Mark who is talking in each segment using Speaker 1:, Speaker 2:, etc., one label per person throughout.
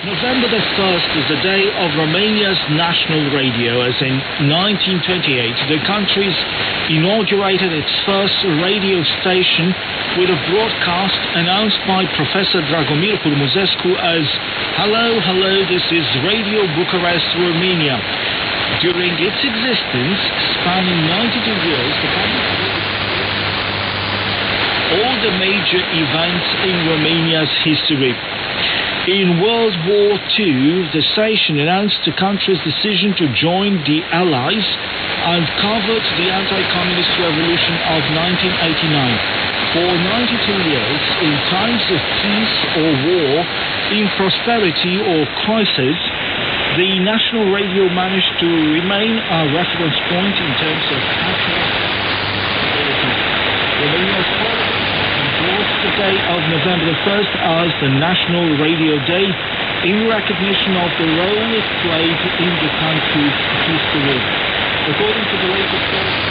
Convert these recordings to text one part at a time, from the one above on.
Speaker 1: November the 1st is the day of Romania's national radio, as in 1928 the country's inaugurated its first radio station with a broadcast announced by Professor Dragomir Purmuzescu as "Hello, hello, this is Radio Bucharest, Romania." During its existence, spanning 92 years, the public all the major events in Romania's history. In World War II, the station announced the country's decision to join the Allies and covered the anti-communist revolution of 1989. For 92 years, in times of peace or war, in prosperity or crisis, the national radio managed to remain a reference point in terms of national stability. Romania's the day of November the 1st as the National Radio Day in recognition of the role it played in the country's history. According to the latest polls,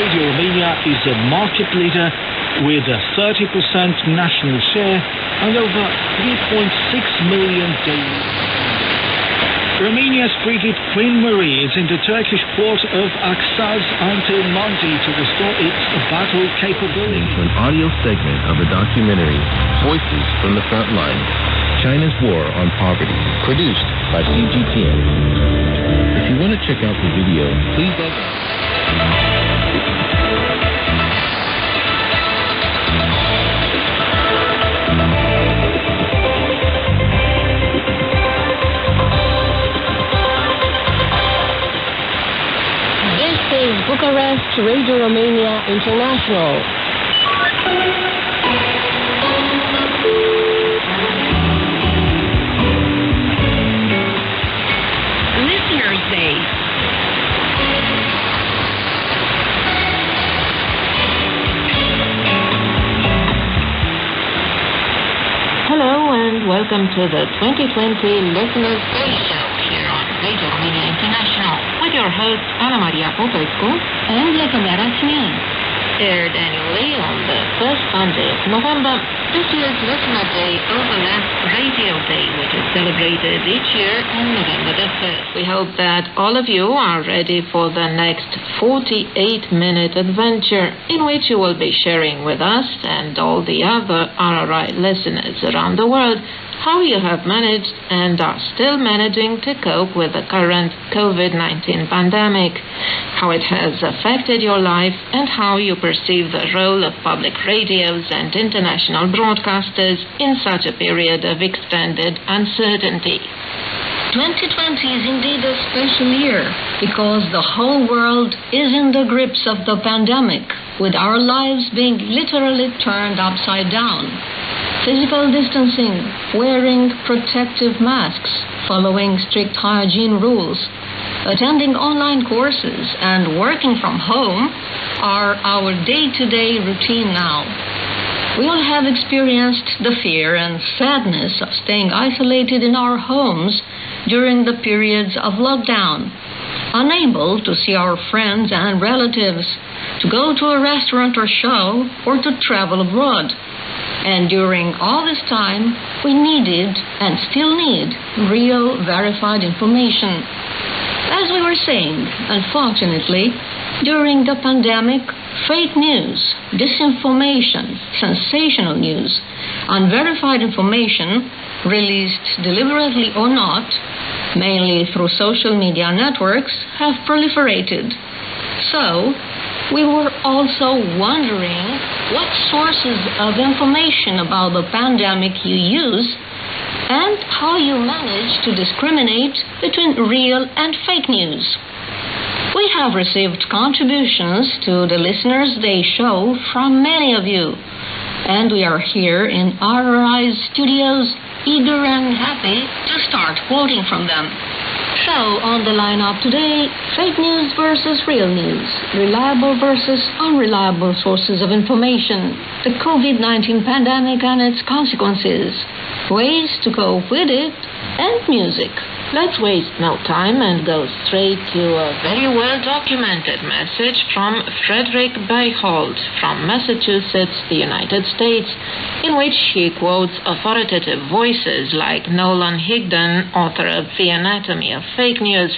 Speaker 1: Radio Romania is a market leader with a 30% national share and over 3.6 million daily. Romania's frigate Queen Marie is in the Turkish port of Aksaz until Monday to restore its battle capability.
Speaker 2: An audio segment of the documentary Voices from the Front Line, China's War on Poverty, produced by CGTN. If you want to check out the video, please log on.
Speaker 3: Bucharest Radio Romania International. Listeners Day. Hello and welcome to the 2020 Listeners Day show here on Radio Romania International with your host Ana Maria Popescu and Lecomera Simeon. Aired annually on the first Sunday of November, this year's Listener Day overlaps Radio Day, which is celebrated each year on November the 1st. We hope that all of you are ready for the next 48-minute adventure in which you will be sharing with us and all the other IRRS listeners around the world how you have managed and are still managing to cope with the current COVID-19 pandemic, how it has affected your life, and how you perceive the role of public radios and international broadcasters in such a period of extended uncertainty. 2020 is indeed a special year because the whole world is in the grips of the pandemic, with our lives being literally turned upside down. Physical distancing, wearing protective masks, following strict hygiene rules, attending online courses, and working from home are our day-to-day routine now. We all have experienced the fear and sadness of staying isolated in our homes during the periods of lockdown, unable to see our friends and relatives, to go to a restaurant or show, or to travel abroad. And during all this time, we needed and still need real verified information. As we were saying, unfortunately, during the pandemic, fake news, disinformation, sensational news, unverified information, released deliberately or not, mainly through social media networks, have proliferated. So, we were also wondering what sources of information about the pandemic you use and how you manage to discriminate between real and fake news. We have received contributions to the Listeners' Day show from many of you, and we are here in IRRS studios eager and happy to start quoting from them. So, on the lineup today, fake news versus real news, reliable versus unreliable sources of information, the COVID-19 pandemic and its consequences, ways to cope with it, and music. Let's waste no time and go straight to a very well-documented message from Frederick Beihold from Massachusetts, the United States, in which he quotes authoritative voices like Nolan Higdon, author of The Anatomy of Fake News,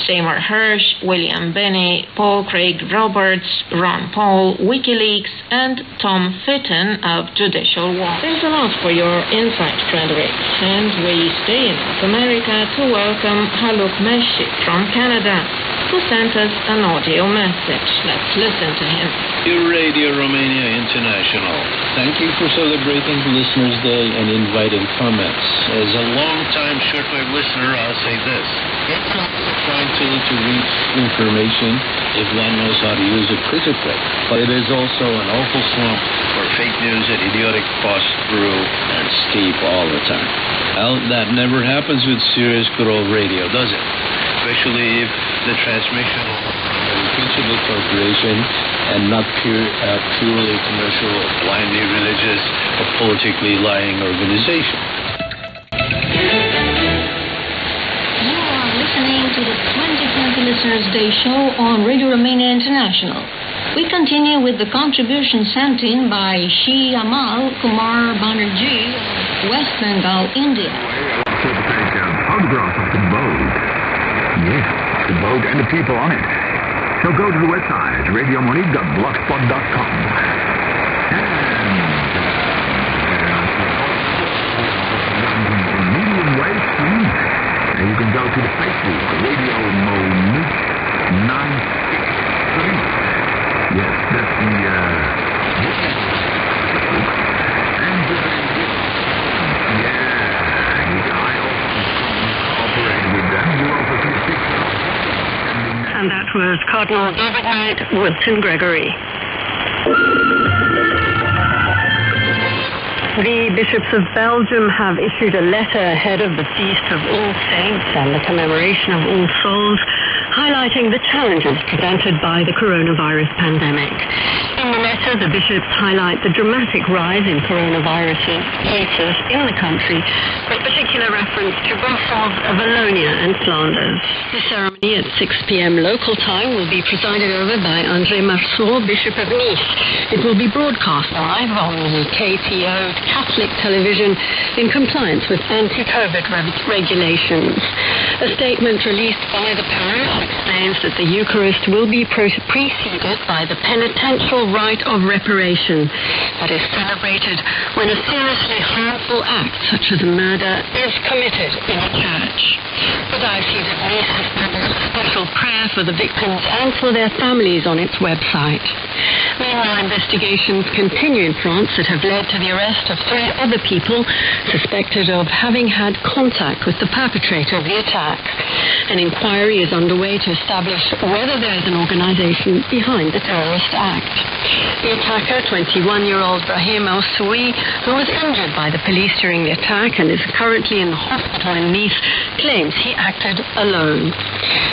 Speaker 3: Seymour Hersh, William Binney, Paul Craig Roberts, Ron Paul, WikiLeaks, and Tom Fitton of Judicial Watch. Thanks a lot for your insight, Frederick. And we stay in North America to welcome Haluk Meshik from Canada, who sent us an audio message. Let's listen to him.
Speaker 4: Dear Radio Romania International, thank you for celebrating Listeners' Day and inviting comments. As a long-time shortwave listener, I'll say this. It's not a fine tool to reach information if one knows how to use it critically. But it is also an awful swamp where fake news and idiotic fuss brew and steep all the time. Well, that never happens with serious good old radio, does it? Especially if the transmission is an impeachable corporation and not purely commercial, or blindly religious, or politically lying organization.
Speaker 3: You are listening to the 2020 Listeners' Day show on Radio Romania International. We continue with the contribution sent in by Shi Amal Kumar Banerjee of West Bengal, India.
Speaker 5: So to take a photograph of the boat. Yes, the boat and the people on it. So go to the website, radiomonique.blogspot.com. And medium wave stream. And you can go to the Facebook, Radio Monique 963. Yes, that's the and I also cooperate with them. You also see a picture.
Speaker 6: And that was Cardinal David Knight Wilson Gregory. The bishops of Belgium have issued a letter ahead of the Feast of All Saints and the commemoration of All Souls, highlighting the challenges presented by the coronavirus pandemic. In the letter, the bishops highlight the dramatic rise in coronavirus cases in the country, with particular reference to Brussels, Wallonia and Flanders. The ceremony at 6 p.m. local time will be presided over by André Marceau, Bishop of Nice. It will be broadcast live on the KTO Catholic television in compliance with anti-COVID regulations. A statement released by the parish explains that the Eucharist will be preceded by the penitential rite of reparation that is celebrated when a seriously harmful act such as murder is committed in a church. The Diocese of Nice has published a special prayer for the victims and for their families on its website. Meanwhile, investigations continue in France that have led to the arrest of 3 other people suspected of having had contact with the perpetrator of the attack. An inquiry is underway to establish whether there is an organization behind the terrorist act. The attacker, 21-year-old Brahim al-Soui, who was injured by the police during the attack and is currently in the hospital in Nice, claims he acted alone.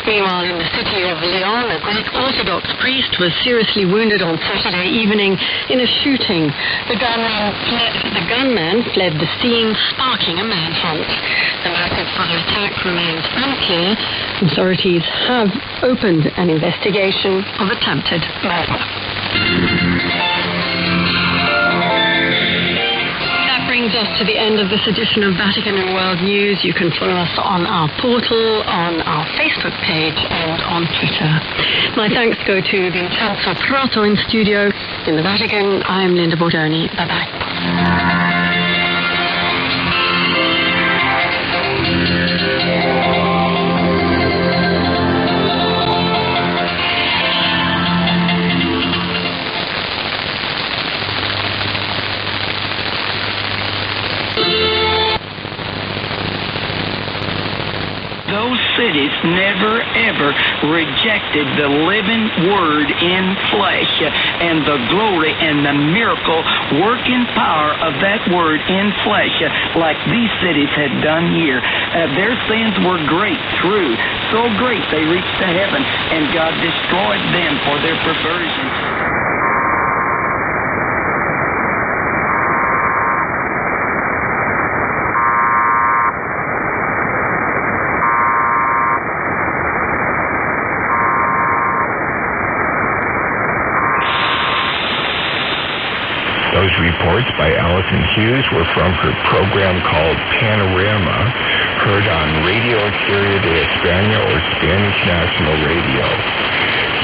Speaker 6: Meanwhile, in the city of Lyon, a Greek Orthodox priest was seriously wounded on Saturday evening in a shooting. The gunman fled the scene, sparking a manhunt. The motive for the attack remains unclear. Authorities have opened an investigation of attempted murder. Brings us to the end of this edition of Vatican and World News. You can follow us on our portal, on our Facebook page, and on Twitter. My thanks go to Vincenzo Prato in studio. In the Vatican, I'm Linda Bordoni. Bye-bye.
Speaker 7: Those cities never, ever rejected the living word in flesh and the glory and the miracle working power of that word in flesh like these cities had done here. Their sins were great, true, so great they reached to heaven, and God destroyed them for their perversion.
Speaker 8: reports by Allison Hughes were from her program called Panorama, heard on Radio Exterior de España or Spanish National Radio.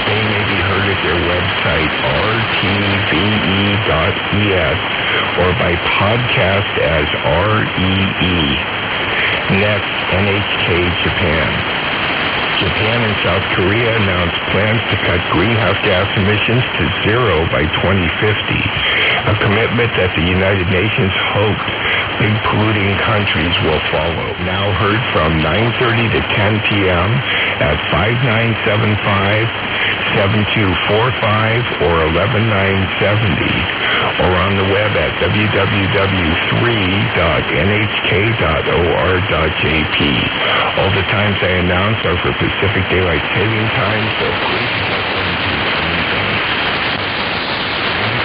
Speaker 8: Spain may be heard at their website rtve.es or by podcast as REE. Next, NHK Japan. Japan and South Korea announced plans to cut greenhouse gas emissions to zero by 2050, a commitment that the United Nations hoped big polluting countries will follow. Now heard from 9:30 to 10 p.m. at 5975, 7245, or 11970, or on the web at www.3.nhk.or.jp. All the times I announce are for Pacific Daylight Saving Time, so please check them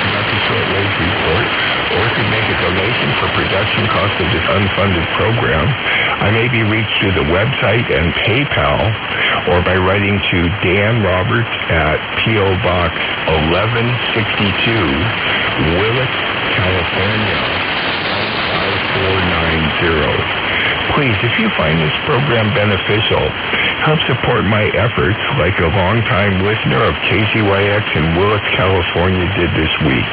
Speaker 8: about the Shortwave report, or if you make a donation for production costs of this unfunded program, I may be reached through the website and PayPal, or by writing to Dan Roberts at P.O. Box 1162, Willits, California, 5490. Please, if you find this program beneficial, help support my efforts like a longtime listener of KZYX in Willits, California did this week.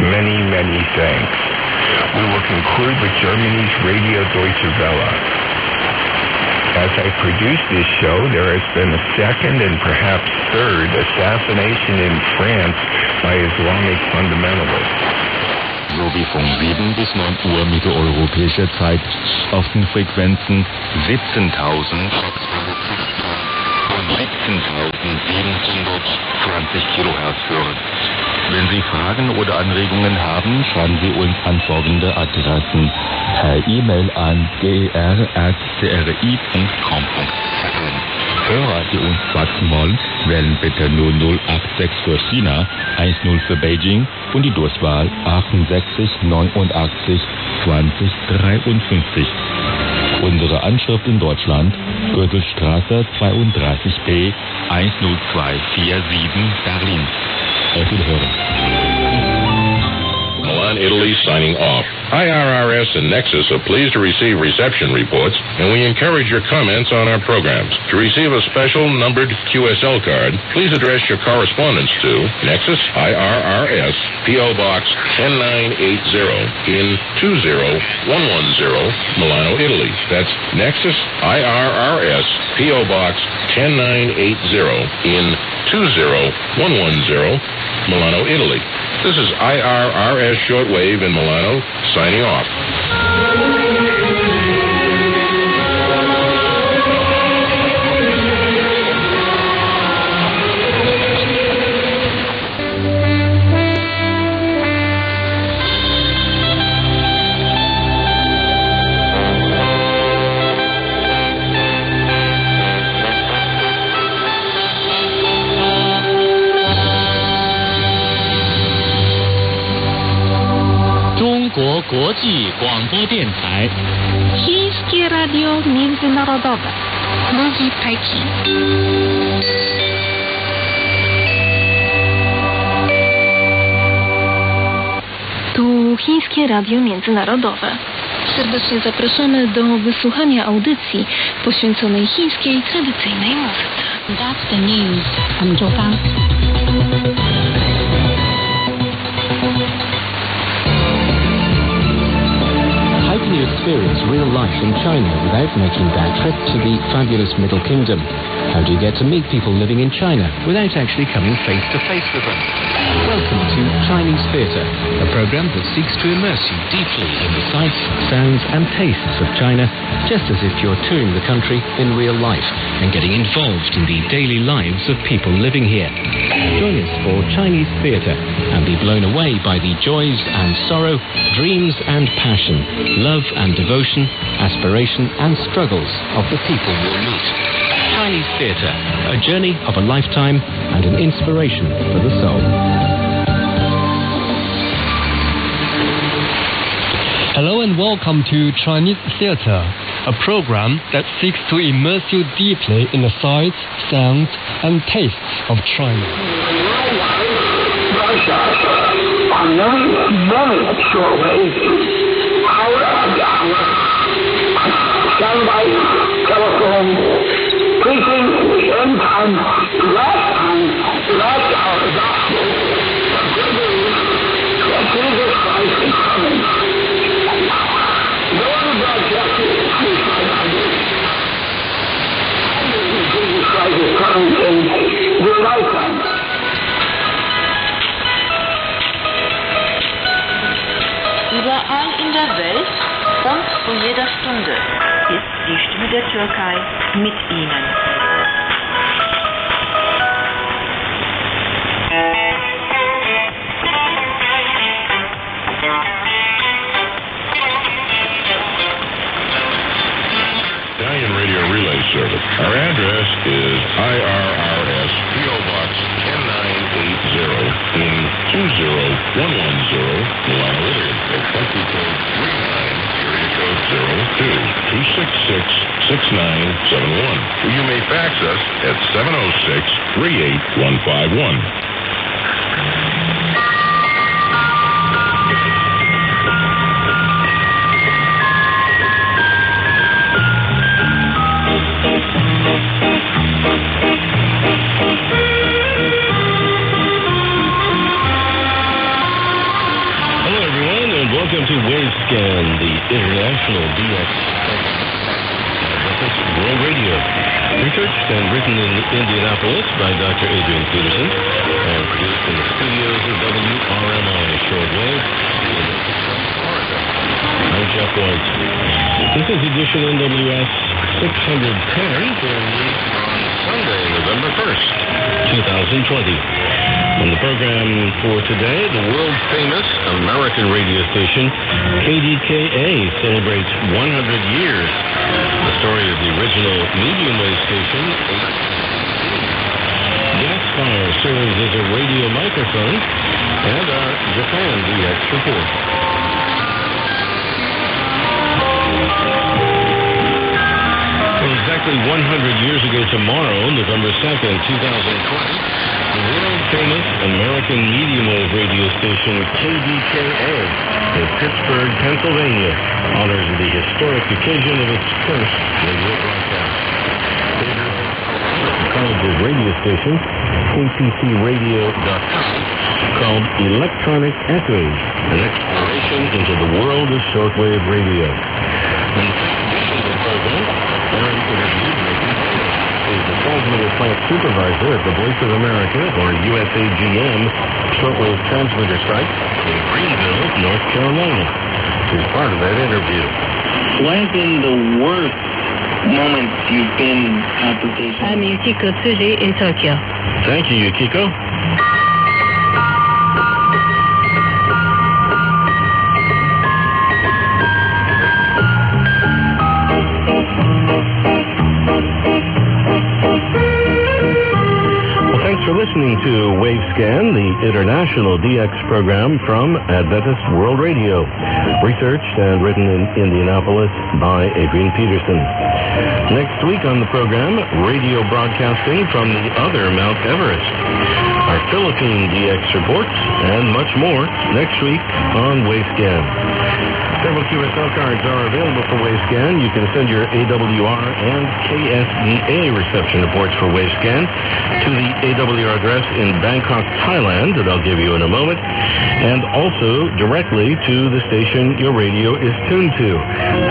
Speaker 8: Many, many thanks. We will conclude with Germany's Radio Deutsche Welle. As I produce this show, there has been a second and perhaps third assassination in France by Islamic fundamentalists.
Speaker 9: Sowie von 7 bis 9 Uhr mitteleuropäischer Zeit auf den Frequenzen 17.650 und 17.720 Kilohertz hören. Wenn Sie Fragen oder Anregungen haben, schreiben Sie uns an folgende Adressen: per E-Mail an ger@cri.com.cn. Hörer, die uns quatschen wollen, wählen bitte 00864 für China, 10 für Beijing und die Durchwahl 68 89 20 53. Unsere Anschrift in Deutschland, Goethestraße 32b 10247 Berlin. Auf Wiederhören.
Speaker 10: Milan, Italy, signing off. IRRS and Nexus are pleased to receive reception reports, and we encourage your comments on our programs. To receive a special numbered QSL card, please address your correspondence to Nexus, IRRS, P.O. Box 10980 in 20110, Milano, Italy. That's Nexus, IRRS, P.O. Box 10980 in 20110, Milano, Italy. This is IRRS Shortwave in Milano, signing off.
Speaker 11: Chińskie Radio Międzynarodowe. Mówi Pekin. Tu Chińskie Radio Międzynarodowe. Serdecznie zapraszamy do wysłuchania audycji poświęconej chińskiej tradycyjnej muzyce. That's the news. I'm Zhou Fang.
Speaker 12: How can you experience real life in China without making that trip to the fabulous Middle Kingdom? How do you get to meet people living in China without actually coming face to face with them? Welcome to Chinese Theatre, a program that seeks to immerse you deeply in the sights, sounds and tastes of China, just as if you're touring the country in real life and getting involved in the daily lives of people living here. Join us for Chinese Theatre and be blown away by the joys and sorrow, dreams and passion, love and devotion, aspiration and struggles of the people you'll meet. Chinese Theatre, a journey of a lifetime and an inspiration for the soul.
Speaker 13: Hello and welcome to Chinese Theatre, a program that seeks to immerse you deeply in the sights, sounds and tastes of China.
Speaker 14: on many shortwave, hour after hour, satellite, telephone, preaching the end time, last hour gospel of good news that Jesus Christ is coming. No other broadcast is like this. Jesus Christ is coming in your lifetime.
Speaker 15: Überall in der Welt und zu jeder Stunde ist die Stimme der Türkei mit Ihnen.
Speaker 10: Italian Radio Relay Service. Our address is IRRS P.O. Box 10980 in 20110 Milano, Italy. Country code 39, area code 02-266-6971. You may fax us at 706-38151.
Speaker 2: Welcome to Wavescan, the international DX World Radio. Researched and written in Indianapolis by Dr. Adrian Peterson and produced in the studios of WRMI Shortwave. I'm Jeff White. This is edition NWS 610 for Sunday, November 1st, 2020. On the program for today, the world-famous American radio station KDKA celebrates 100 years. The story of the original medium wave station, Gasfire serves as a radio microphone, and our Japan DX report. Well, exactly 100 years ago tomorrow, November 2nd, 2020, the world-famous American medium wave radio station KDKA in Pittsburgh, Pennsylvania, honors the historic occasion of its first radio broadcast. The college's radio station, kccradio.com, called Electronic Echoes, an exploration into the world of shortwave radio. In the first edition of the program, Aaron interviewed is the transmitter plant supervisor at the Voice of America, or USAGM, shortwave transmitter site in Greenville, North Carolina. Here's part of that interview.
Speaker 16: What has been the worst moment you've been at the station?
Speaker 6: I'm Yukiko Tsuji in Tokyo.
Speaker 2: Thank you, Yukiko. Listening to Wavescan, the international DX program from Adventist World Radio, researched and written in Indianapolis by Adrian Peterson. Next week on the program, radio broadcasting from the other Mount Everest, our Philippine DX reports, and much more next week on Wavescan. Several QSL cards are available for Wavescan. You can send your AWR and KSDA reception reports for Wavescan to the AWR address in Bangkok, Thailand, that I'll give you in a moment, and also directly to the station your radio is tuned to,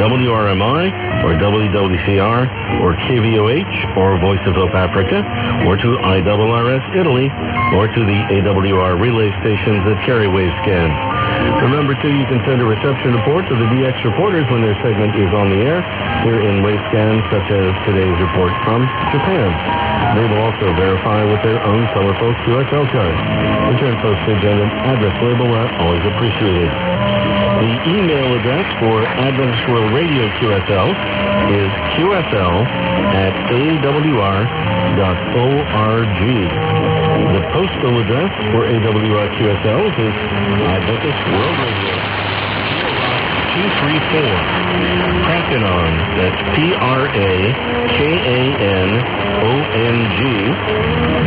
Speaker 2: WRMI or WWCR or KVOH or Voice of Hope Africa, or to IRRS Italy, or to the AWR relay stations that carry Wavescan. Remember, too, you can send a reception report to the DX reporters when their segment is on the air here in Wavescan, such as today's report from Japan. They will also verify with their own colorful QSL card. Return postage and an address label are always appreciated. The email address for Adventist World Radio QSL is qsl@awr.org. The postal address for AWR QSLs is Adventist World Radio, Prakanong, that's Prakanong,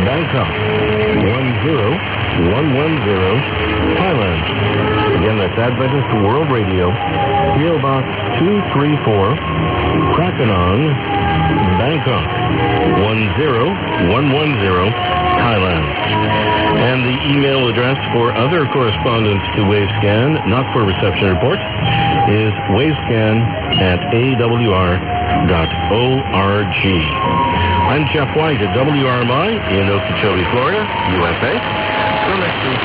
Speaker 2: Bangkok, 10110, Thailand. Again, that's Adventist World Radio, PO Box 234, Prakanong, Bangkok, 10110, Thailand. And the email address for other correspondence to Wavescan, not for reception reports, is wavescan@awr.org. I'm Jeff White at WRMI in Okeechobee, Florida, USA. Till next week.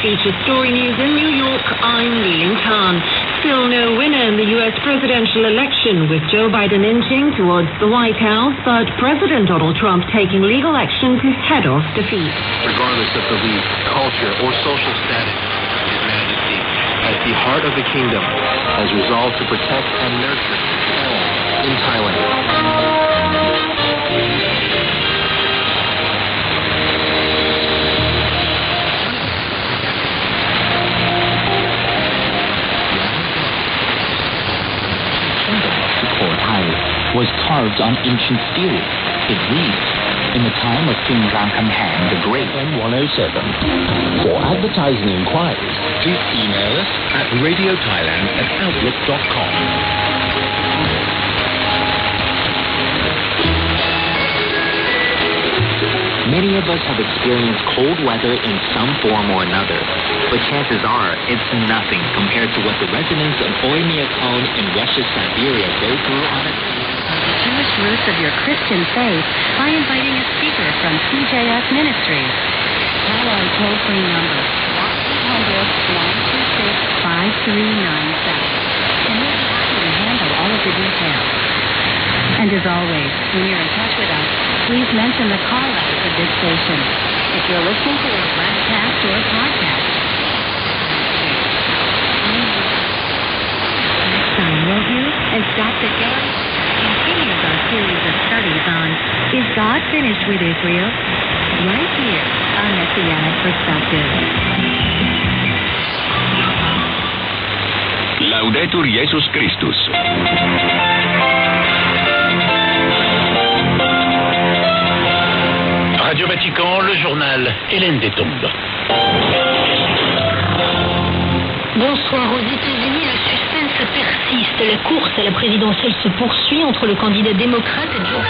Speaker 6: Feature Story News in New York, I'm Leland Khan. Still no winner in the U.S. presidential election, with Joe Biden inching towards the White House, but President Donald Trump taking legal action to head off defeat.
Speaker 17: Regardless of belief, culture, or social status, His Majesty, at the heart of the kingdom, has resolved to protect and nurture all in Thailand.
Speaker 18: was carved on ancient steel. It reads, in the time of King Ramkhamhaeng the Great.
Speaker 12: M107. For advertising inquiries, please email us at radiothailand@outlook.com.
Speaker 18: Many of us have experienced cold weather in some form or another, but chances are it's nothing compared to what the residents of Oymyakon in Russia's Siberia go through on a
Speaker 19: Jewish roots of your Christian faith by inviting a speaker from PJS Ministries. Call our toll-free number 1-800-926-5397 and we'll be happy to handle all of the details. And as always, when you're in touch with us, please mention the call hours of this station. If you're listening to a broadcast or podcast, next time, won't you? As Dr. Gary continues our series of studies on Is God Finished with Israel? Right here on Messianic Perspective.
Speaker 20: Laudetur Jesus Christus.
Speaker 21: Radio Vatican, le journal Hélène Détombe.
Speaker 22: Bonsoir. Aux États-Unis, le suspense persiste. La course à la présidentielle se poursuit entre le candidat démocrate et Joe.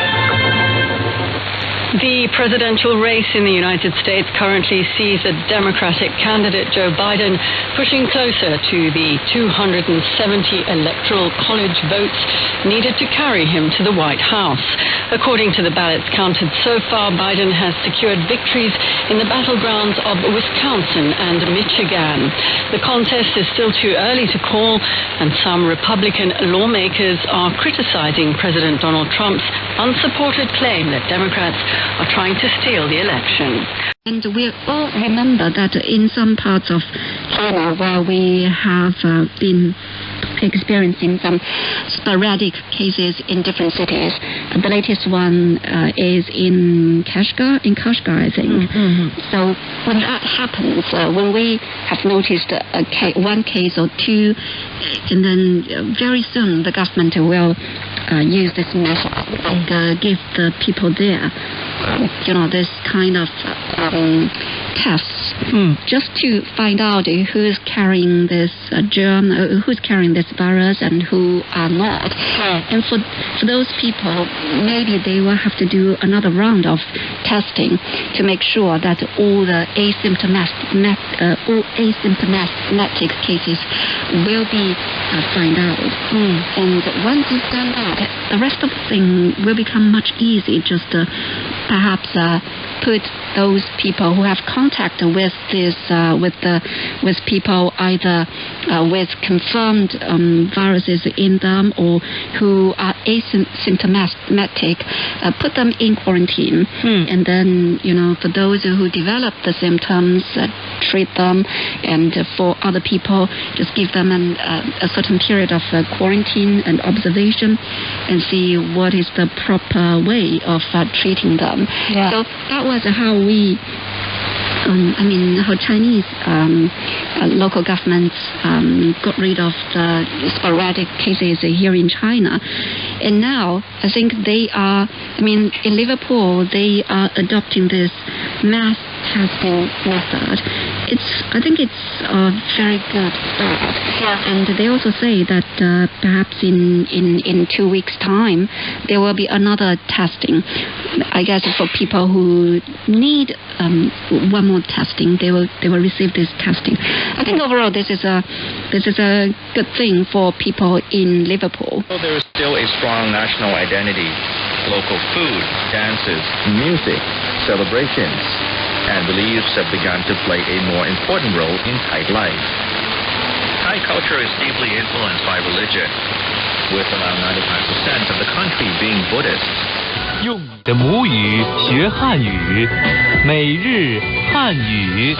Speaker 6: The presidential race in the United States currently sees a Democratic candidate, Joe Biden, pushing closer to the 270 electoral college votes needed to carry him to the White House. According to the ballots counted so far, Biden has secured victories in the battlegrounds of Wisconsin and Michigan. The contest is still too early to call, and some Republican lawmakers are criticizing President Donald Trump's unsupported claim that Democrats are trying to steal the election.
Speaker 23: And we all remember that in some parts of China where we have been experiencing some sporadic cases in different cities. The latest one is in Kashgar, I think. Mm-hmm. So when that happens, when we have noticed one case or two, and then very soon the government will use this method, like give the people there, this kind of tests, just to find out who's carrying this germ, who's carrying this virus, and who are not. And for those people, maybe they will have to do another round of testing to make sure that all the asymptomatic cases will be found out. And once it's done that, the rest of the thing will become much easier. Just perhaps put those people who have contact with with people either with confirmed viruses in them or who are asymptomatic, put them in quarantine, and then for those who develop the symptoms, treat them, and for other people, just give them a certain period of quarantine and observation, and see what is the proper way of treating them. Yeah. So that was how we. How Chinese local governments got rid of the sporadic cases here in China. And now, I think they are, in Liverpool, they are adopting this mass testing method. I think it's a very good start. Yeah. And they also say that perhaps in 2 weeks' time, there will be another testing. I guess for people who need one more testing, they will receive this testing. I think overall this is a good thing for people in Liverpool.
Speaker 1: Well, there is still a strong national identity, local food, dances, music, celebrations, and beliefs have begun to play a more important role in Thai life. Thai culture is deeply influenced by religion, with around 95% of the country being Buddhist.
Speaker 3: 用你的母语学汉语，每日汉语。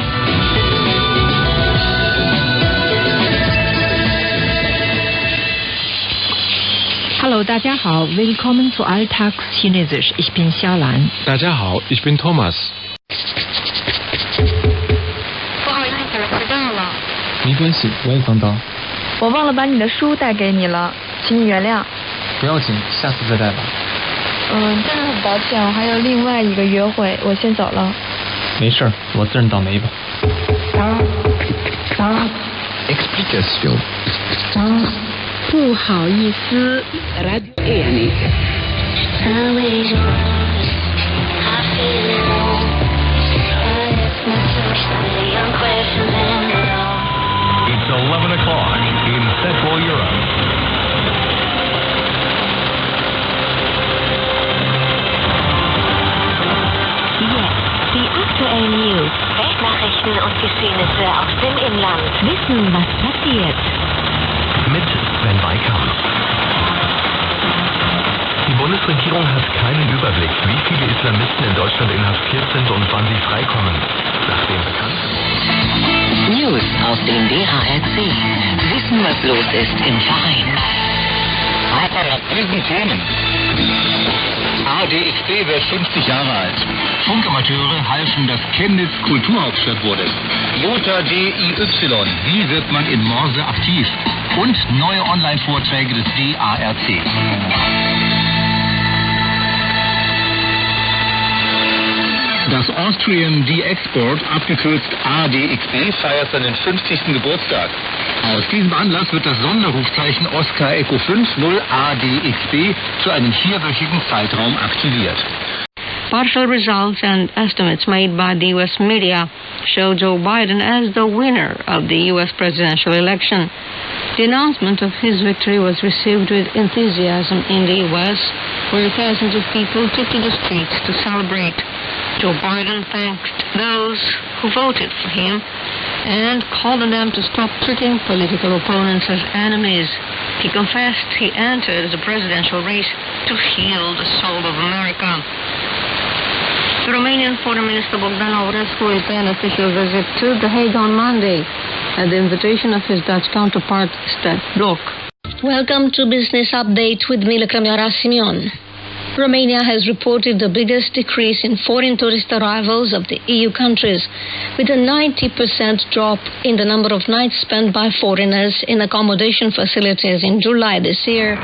Speaker 4: Hallo, 大家好 ，Willkommen zu Alltags Chinesisch. Ich bin Xiaolan.
Speaker 24: 大家好 ，Ich bin Thomas.
Speaker 25: 不好意思，我迟到了。
Speaker 24: 没关系，我也刚到。
Speaker 25: 我忘了把你的书带给你了，请你原谅。
Speaker 24: 不要紧，下次再带吧。
Speaker 25: 真的很抱歉，我还有另外一个约会，我先走了。
Speaker 24: 没事，我自认倒霉吧。
Speaker 2: Explication.
Speaker 23: 不好意思。
Speaker 26: It's 11 o'clock in Central Europe.
Speaker 4: Die aktuellen News,
Speaker 25: Weltnachrichten und Geschehnisse aus dem Inland.
Speaker 4: Wissen, was passiert.
Speaker 26: Mit Sven Weikart. Die Bundesregierung hat keinen Überblick, wie viele Islamisten in Deutschland inhaftiert sind und wann sie freikommen. Nachdem bekannt
Speaker 27: News aus dem DHRC. Wissen, was los ist im Verein.
Speaker 21: Weiter mit diesen Themen. ADXB wird 50 Jahre alt. Funkamateure halfen, dass Chemnitz Kulturhauptstadt wurde. Jota DIY, wie wird man in Morse aktiv? Und neue Online-Vorträge des DARC. Das Austrian D-Export, abgekürzt ADXB, feiert seinen 50. Geburtstag. Aus diesem Anlass wird das Sonderrufzeichen Oscar Echo 50 ADXB für einen 4-wöchigen Zeitraum aktiviert.
Speaker 6: Partial results and estimates made by the U.S. media show Joe Biden as the winner of the U.S. presidential election. The announcement of his victory was received with enthusiasm in the U.S., where thousands of people took to the streets to celebrate. Joe Biden thanked those who voted for him and called on them to stop treating political opponents as enemies. He confessed he entered the presidential race to heal the soul of America. The Romanian Foreign Minister Bogdan Aurescu will pay an official visit to The Hague on Monday at the invitation of his Dutch counterpart, Stef Blok.
Speaker 22: Welcome to Business Update with Mila Simeon. Romania has reported the biggest decrease in foreign tourist arrivals of the EU countries, with a 90% drop in the number of nights spent by foreigners in accommodation facilities in July this year.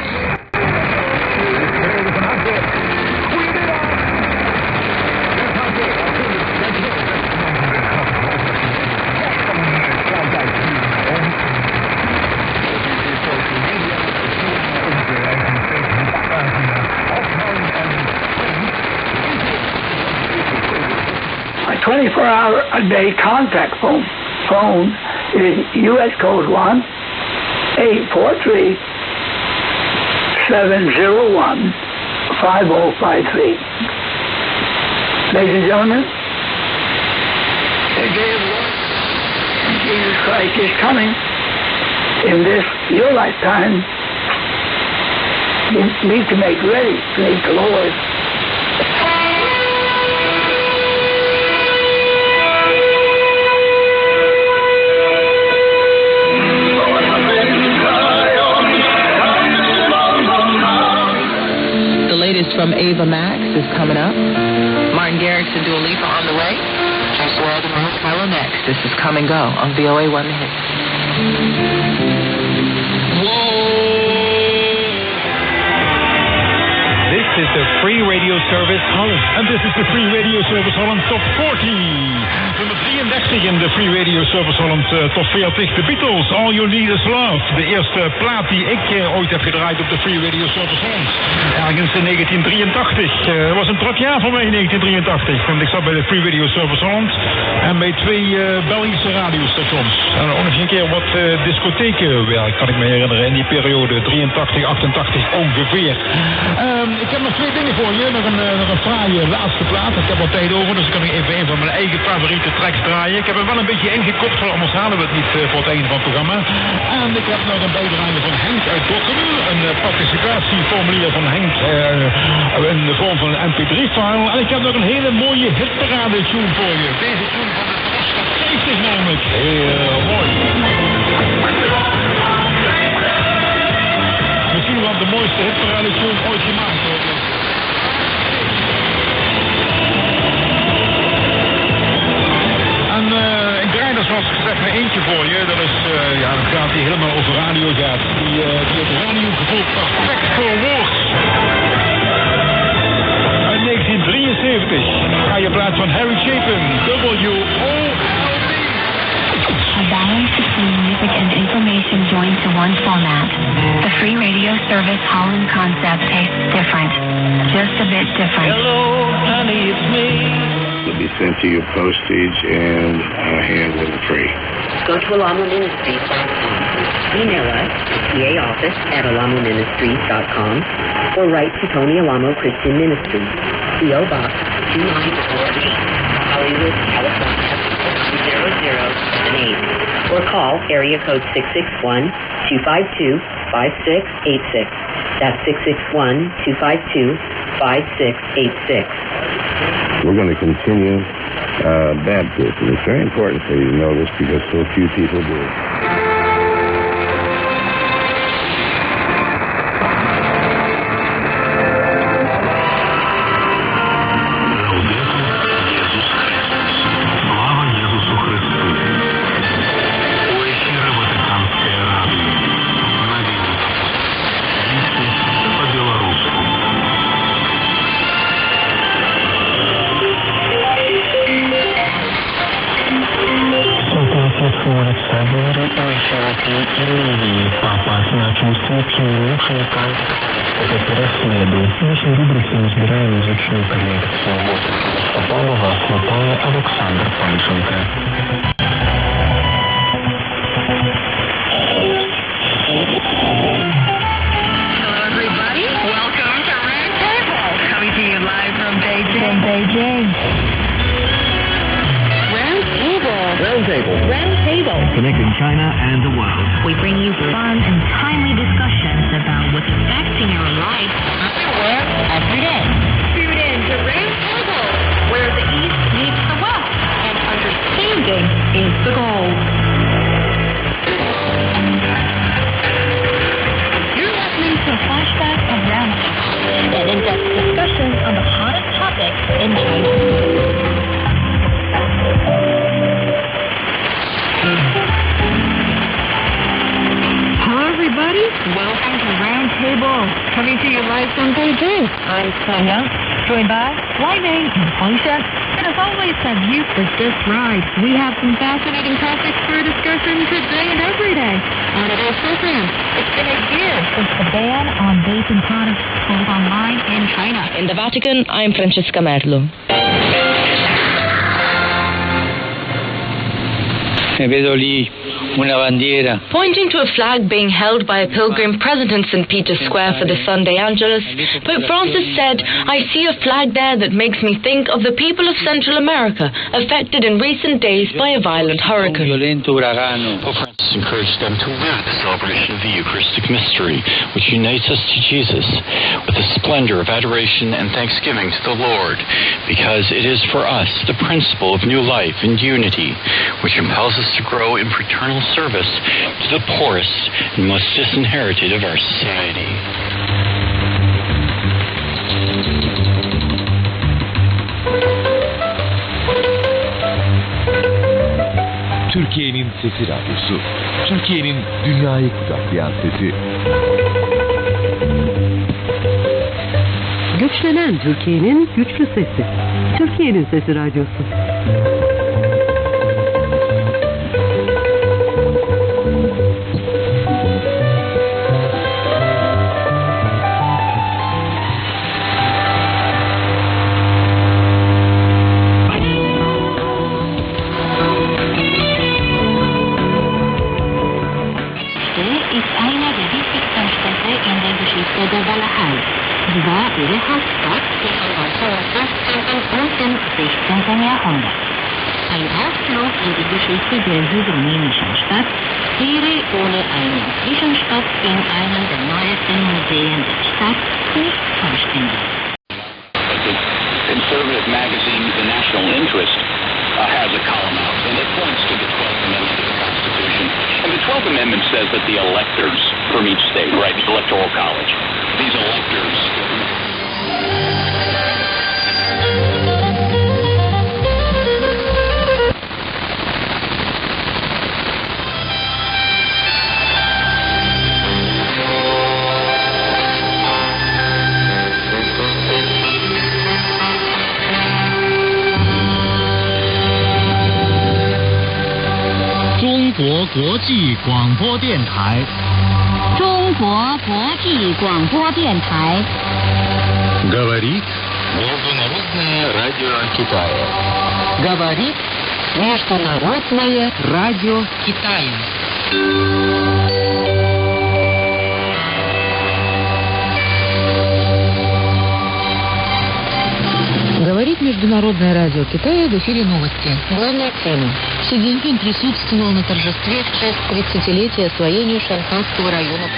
Speaker 28: A 24-hour-a-day contact phone is U.S. code 1-843-701-5053. Ladies and gentlemen, a day of Lord. Jesus Christ is coming. In this, your lifetime, you need to make ready to meet the Lord.
Speaker 5: The latest from Ava Max is coming up. Martin Garrix and Dua Lipa on the way. Just World and Rose Mellow next. This is Come and Go on VOA 1 The Hits.
Speaker 7: This is the Free Radio Service Holland. En dit is de Free Radio Service Holland Top 40. Nummer 33 in de Free Radio Service Holland Top 40. The Beatles, All You Need Is Love. De eerste plaat die ik ooit heb gedraaid op de Free Radio Service Holland. Ergens in 1983. Het was een druk jaar voor mij in 1983. Want ik zat bij de Free Radio Service Holland. En bij 2 Belgische radiostations. En ook nog een keer wat discothekenwerk, kan ik me herinneren. In die periode 83, 88 ongeveer. Ik heb nog 2 dingen voor je. Nog een fraaie laatste plaat. Ik heb wat tijd over, dus ik kan nog even een van mijn eigen favoriete tracks draaien. Ik heb hem wel een beetje ingekopt, anders halen we het niet voor het einde van het programma. En ik heb nog een bijdrage van Henk uit Dokkum. Een participatieformulier van Henk in de vorm van een mp3-file. En ik heb nog een hele mooie hitparade-tune voor je. Deze tune van de Oscar 50 namelijk. Heel mooi. Misschien wel de mooiste hitparade-tune ooit gemaakt wordt. En ik draai er zoals gezegd maar eentje voor je. Dat is, dat gaat die helemaal over radio gaat. Die het radiogevoel perfect verwoordt. Uit 1973 ga je plaats van Harry Chapin, WOLD.
Speaker 8: A balance between music and information joined to one format. The Free Radio Service Holland concept tastes different. Just a bit different.
Speaker 9: Hello, honey, it's me. It'll be sent to your postage and handled free.
Speaker 11: Go to alamoministries.com. Email us at paoffice@alamoministries.com or write to Tony Alamo Christian Ministries, P.O. Box 2948, Hollywood, California, 0078. Or call area code 661-252-5686. That's 661-252-5686.
Speaker 9: We're going to continue baptism. It's very important for you to know this because so few people do.
Speaker 13: Connecting China and the world.
Speaker 8: We bring you fun and timely discussions about what's affecting our life everywhere, every day.
Speaker 9: Tune in to Round Table, where the East meets the West, and understanding is the goal.
Speaker 8: You're listening to a flashback of Round Table, an in-depth discussion on the hottest topics in China.
Speaker 9: Hello, everybody. Welcome to Round Table, coming to you live from Beijing. I'm Sonia, joined by Wai Ming and Huangshan. And as always, the youth is just right. We have some fascinating topics for discussion today and every day on today's program. It's been a year since the ban on vaping products sold online in China.
Speaker 14: In the Vatican, I'm Francesca Merlo.
Speaker 10: Pointing to a flag being held by a pilgrim present in St. Peter's Square for the Sunday Angelus, Pope Francis said, "I see a flag there that makes me think of the people of Central America, affected in recent days by a violent hurricane."
Speaker 12: Pope Francis encouraged them to wear the celebration of the Eucharistic mystery, which unites us to Jesus, with the splendor of adoration and thanksgiving to the Lord, because it is for us the principle of new life and unity, which impels us to grow in fraternal service to the poorest and most disinherited of our society.
Speaker 14: Türkiye'nin Sesi Radyosu, Türkiye'nin dünyayı kucaklayan sesi.
Speaker 15: Güçlenen Türkiye'nin güçlü sesi, Türkiye'nin Sesi Radyosu.
Speaker 8: Sie war ihre Hauptstadt zwischen 1915. und dem 16. Jahrhundert. Ein Ausflug in die Geschichte der südrumänischen Stadt wäre ohne einen Zwischenstopp in einem der neuesten Museen der Stadt nicht vollständig.
Speaker 20: The conservative magazine, The National Interest, has a column out, and it points to the 12th Amendment of the Constitution. And the 12th Amendment says that the electors from each state, right, the Electoral College, these electors...
Speaker 21: Говорит Международное радио Китая.
Speaker 8: Говорит Международное радио Китая.
Speaker 5: Говорит Международное радио Китая, в эфире новости.
Speaker 8: Главная тема.
Speaker 5: Си Цзиньпин присутствовал на торжестве в честь 30-летия освоения Шанхайского района.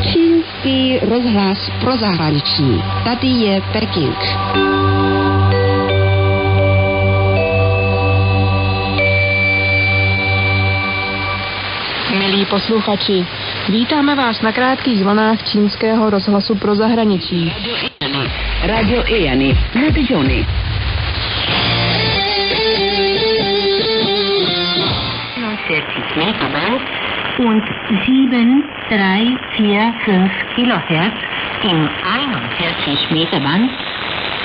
Speaker 23: Chiński rozhlas pro zahraničí. Tady je Peking.
Speaker 25: Milí posluchači, vítáme vás na krátkých vlnách čínského rozhlasu pro zahraničí.
Speaker 11: Radio EANI, Navigioni.
Speaker 8: Und 7,345 Kilohertz im 41 Meter Band,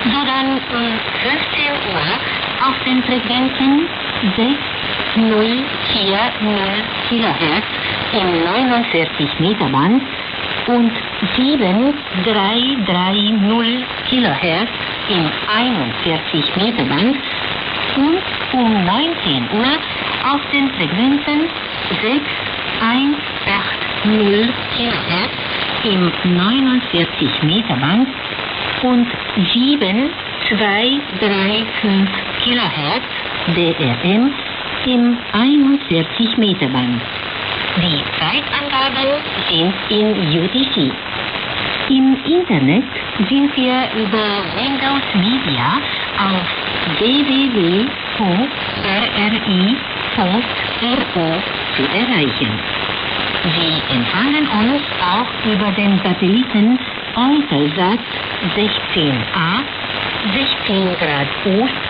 Speaker 8: sodann um 15 Uhr auf den Frequenzen 6,040 Kilohertz im 49 Meter Band und 7,330 Kilohertz im 41 Meter Band und um 19 Uhr auf den Frequenzen 6,180 Kilohertz im 49 Meter Band und 7,235 Kilohertz DRM im 41 Meter Band. Die Zeitangaben sind in UTC. Im Internet sind wir über Windows Media auf www.rri.ru zu erreichen. Sie empfangen uns auch über den Satelliten Eutelsat 16A, 16 Grad Ost,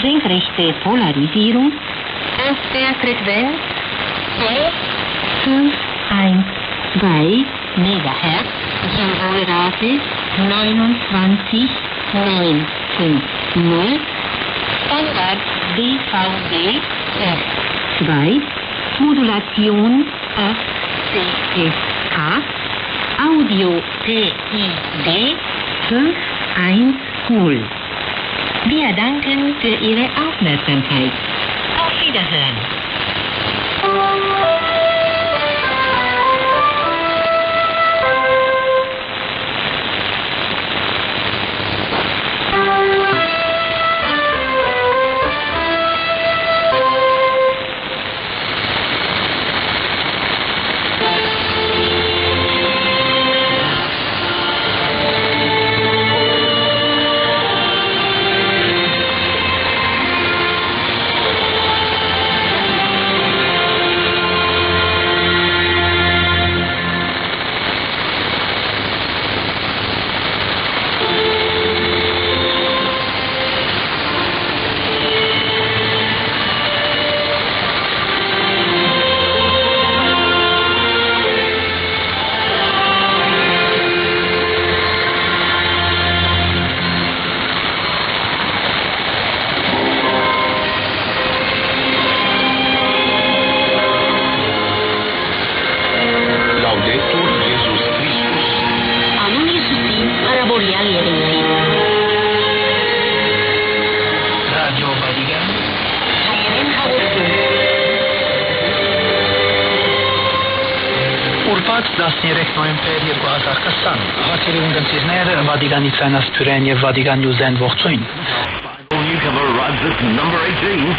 Speaker 8: senkrechte Polarisierung auf der Frequenz 512 MHz, Symbolrate 29950, Standard DVB F2, Modulation 8CSK, Audio PID 510. Wir danken für Ihre Aufmerksamkeit. Auf Wiederhören.
Speaker 1: Pyrenie Vatican Uzen Voxoin.
Speaker 26: Newcomer arrives at number 18.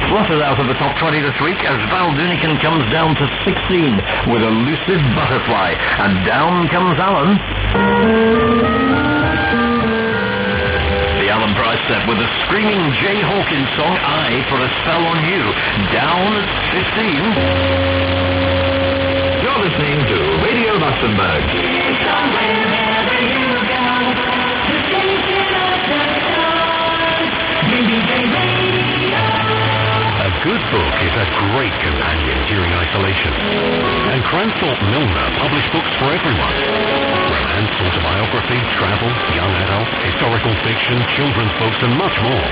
Speaker 26: Flutters out of the top 20 this week as Val Dunican comes down to 16 with Elusive Butterfly. And down comes Alan. The Alan Price set with a screaming Jay Hawkins song, I Put a Spell on You. Down at 15. Listening to Radio Luxembourg. A good book is a great companion during isolation. And Cranthorpe Milner publish books for everyone. Romance, autobiography, travel, young adult, historical fiction, children's books, and much more.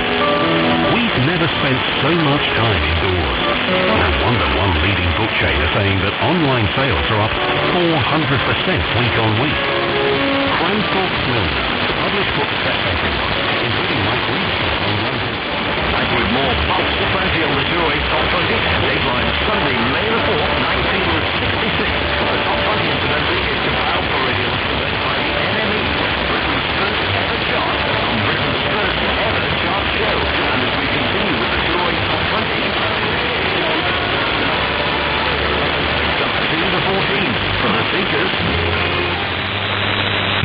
Speaker 26: We've never spent so much time indoors. No wonder one leading book chain is saying that online sales are up 400% week on week. Cranthorpe Milner publish books for everyone, including Mike Reed's on London. Back with more Pulse to Fancy on the 208 Top 20, Dateline Sunday, May the 4th, 1966. The Top 20 incidentally is compiled for Radio Luxembourg by the NME, Britain's first ever chart on Britain's first ever chart show. And as we continue with the 208 Top 20, up to the 14th for the Seekers.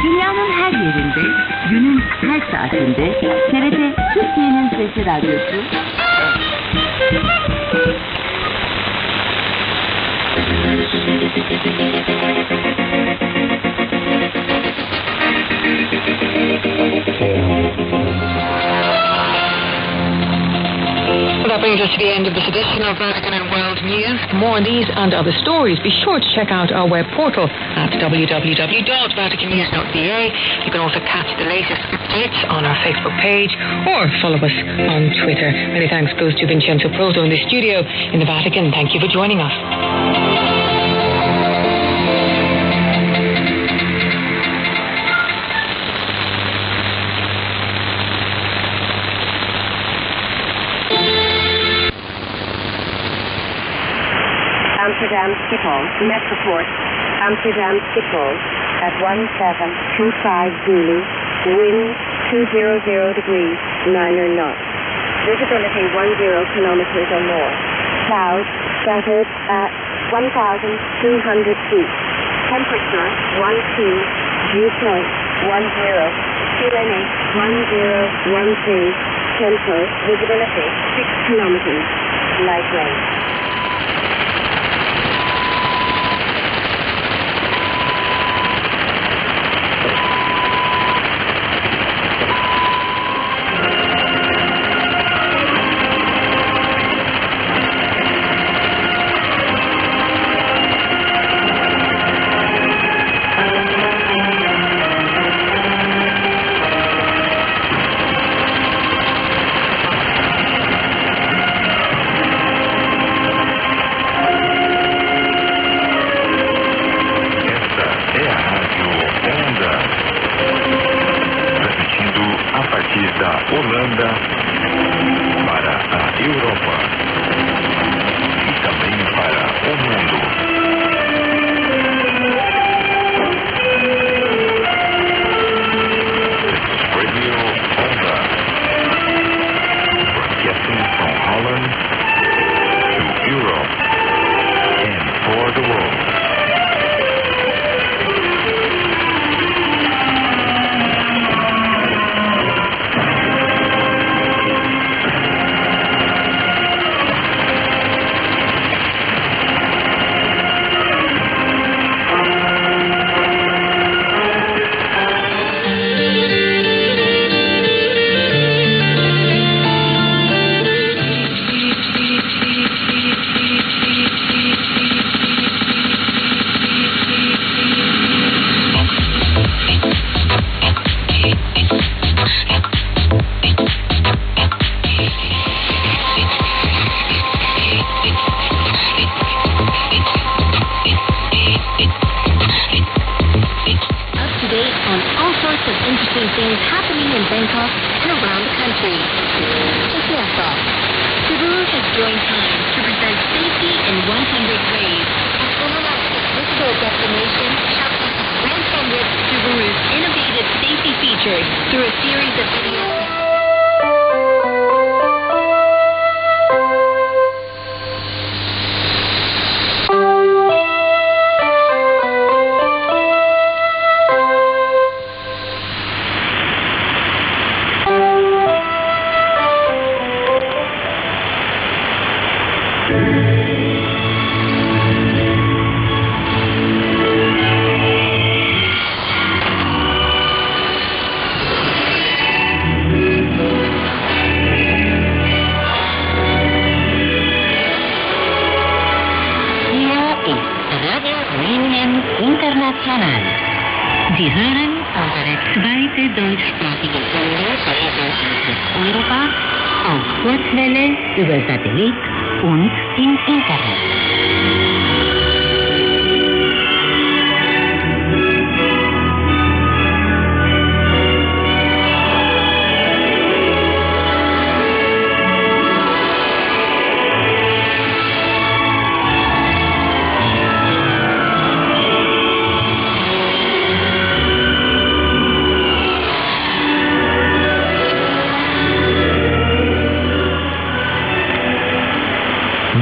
Speaker 2: Dünyanın her yerinde, günün her saatinde, TRT Türkiye'nin Sesi Radyosu.
Speaker 5: That brings us to the end of this edition of Vatican and World News. For more on these and other stories, be sure to check out our web portal at www.vaticannews.va. You can also catch the latest updates on our Facebook page or follow us on Twitter. Many thanks goes to Vincenzo Proto in the studio in the Vatican. Thank you for joining us.
Speaker 3: Amsterdam Schiphol, Metroport, Amsterdam Schiphol at 1725 Zulu, wind 200 degrees, 9 knots. Visibility 10 kilometers or more. Clouds scattered at 1,200 feet. Temperature 12, dew point 10, QNH 1013, tempo, visibility 6 kilometers, light rain.
Speaker 8: join hands to present safety in 100 ways. Astronauts visible destination showcases 100 Subaru's innovative safety features through a series of videos. Sie hören unsere zweite deutschsprachige Sendung von Europa auf Kurzwelle, über Satellit und im Internet.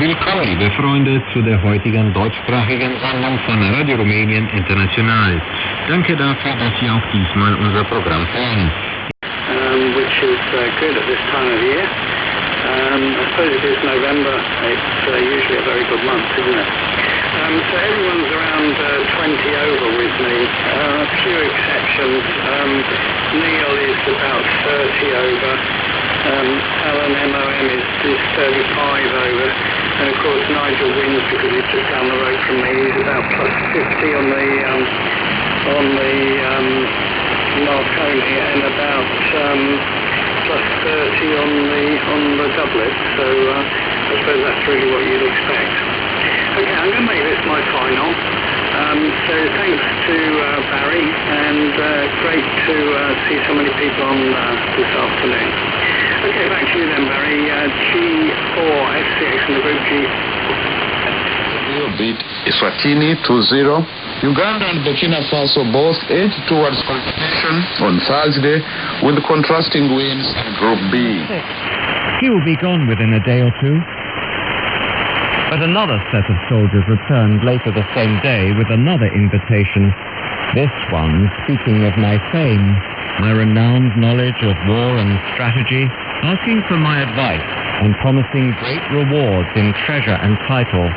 Speaker 21: Willkommen, liebe Freunde, zu der heutigen deutschsprachigen Sendung von Radio Rumänien International. Danke dafür, dass Sie auch diesmal unser Programm hören.
Speaker 1: Which is good at this time of year. I suppose it is November. It's usually a very good month, isn't it? So everyone's around 20 over with me. A few exceptions. Neil is about 30 over. Alan MOM is 35 over. And of course Nigel wins because he's just down the road from me. He's about plus 50 on the Marconi and about plus 30 on the doublet. So I suppose that's really what you'd expect. Okay, I'm going to make this my final. So thanks to Barry, and great to see so many people on this afternoon. Okay, back to you then, Barry. G4, FCX in the group G.
Speaker 4: Beat Eswatini 2-0. Uganda and Burkina Faso both edge towards qualification on Thursday with contrasting wins in Group B.
Speaker 16: He will be gone within a day or two. But another set of soldiers returned later the same day with another invitation. This one speaking of my fame, my renowned knowledge of war and strategy, asking for my advice and promising great rewards in treasure and title.